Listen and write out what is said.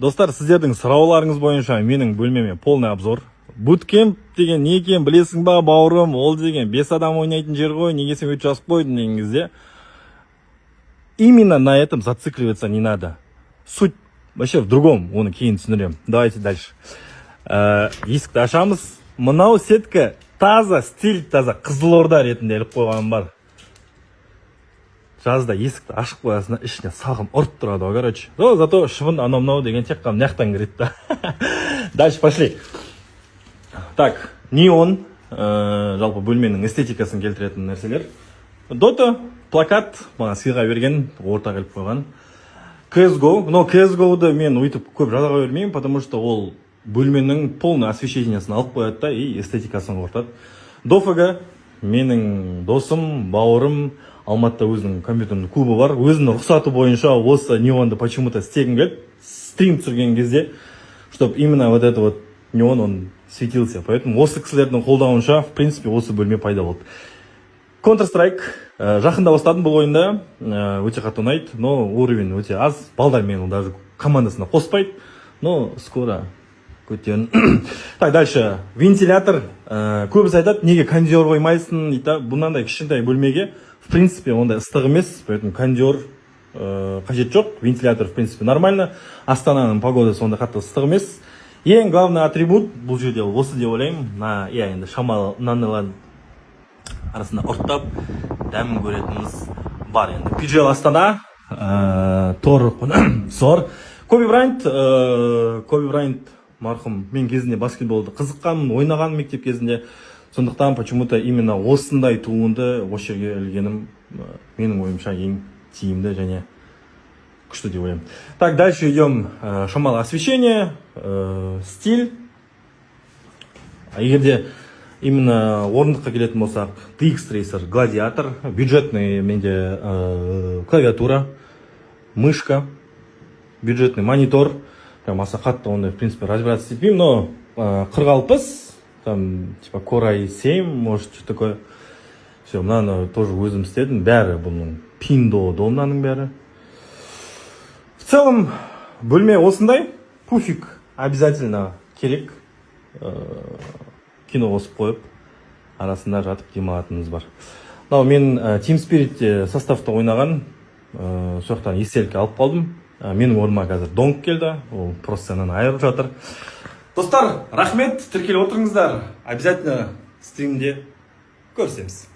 Достар, сіздердің сұрауларыңыз бойынша менің бөлмеме полный обзор. Буткемп деген не екен білесің ба бауырым? Ол деген 5 адам ойнайтын жер ғой, неге сен өйтіп жазып қойдың деген кезде. Именно на этом зацикливаться не надо. Суть вообще в другом, оны кейін түсіндірем. Давайте дальше. Есікті ашамыз. Мынау сетка таза, стиль таза, Қызылорда ретінде іліп қойған бар. Жазда есікті ашып қоясың, ішіне салқын ұрып тұрады, короче. Зато шыбын анау-мынау деген тек қана мынаяқтан кіреді. Дальше пошли. Так, неон, жалпы бөлменің эстетикасын келтіретін нәрселер. Дота, плакат, маған сыйға берген, орта келіп қойған. CSGO, но CSGO-ды мен өйтіп көп жаза бермеймін, потому что ол бөлменің полный освещениесін алып қояды да и эстетикасын қортады. Дофага, менің досым, бауырым, Алматыда өзінің компьютерный клубы бар. Өзінің рұқсаты бойынша осы неонды почему-то істегім келді. Стрим түсірген кезде, чтобы именно вот это вот неон он светился. Поэтому осы кісілердің қолдауынша, в принципе, осы бөлме пайда болды. Counter-Strike жақында бастадым бұл ойында, өте қатты ұнайды, но уровень өте аз. Балдар мені даже командасына қоспайды, но скоро көтерін. Так, дальше. Вентилятор. Көбісі айтады, неге кондиор қоймайсың дейді. Бұнандай кішкентай бөлмеге в принципе ондай ыстық емес, поэтому кондиор қажет жоқ. Вентилятор в принципе нормально. Астананың погодасы ондай қатты ыстық емес. Ең главный атрибут бұл жерде осы деп ойлаймын. Иә, енді шамалы мынандайлардың арасында ұрттап дәмін көретініміз бар енді. PGL Астана, Тор, Сор. Коби Брайант марқұм мен кезінде баскетболды қызыққанмын, ойнағанмын мектеп кезінде. Сондықтан почему-то именно осындай туынды осы жерге ілгенім менің ойымша ең тиімді және күшті деп ойлаймын. Так, дальше идем. Шамалы освещение, стиль. Егерде именно орындыққа келетін болсақ, DX Tracer, Гладиатор, бюджетный менде клавиатура, мышка, бюджетный монитор. Прям аса қатты ондай, в принципе, разбираться етпеймін, но 40-60, там, типа, Core i7, может, что такое. Все, мынаны тоже өзім істедім, бәрі бұның пиндо домнаның бәрі. В целом, бөлме осындай, пуфик обязательно керек. Кино қосып қойып, арасында жатып демалатынымыз бар. Мен Team Spirit составта ойнаған, соқтан естелікке алып қалдым. Менің орныма қазір Донг келді, ол просто сенен айырып жатыр. Достар, рахмет, тіркеліп отырыңыздар. Обязательно стримде көрсеміз.